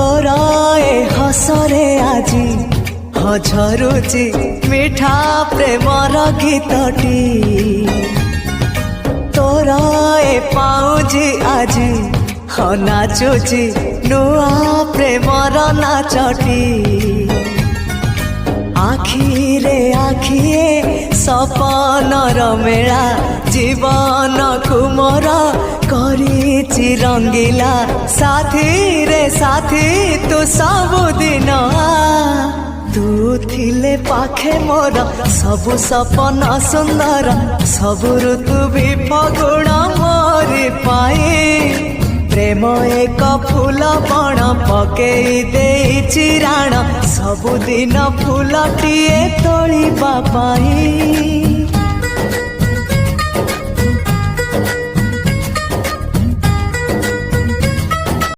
तोर ए हसरे आजी झरुची मिठा प्रेमर गीतटी तोर ए पाउजी आजी नाचुची नुआ प्रेमर नाचटी आखिरे आखिए सपनर मेला जीवन को मोर करिछि रंगीला साथी रे साथी तू सबुदिन तू थिले पाखे मोर सबु सपन सुंदर सबु ऋतु भी फगुण मोरी पाए प्रेम एक फूल बण पकई देइछि राण सबुदिन फूलटिए तोलिबा पाई।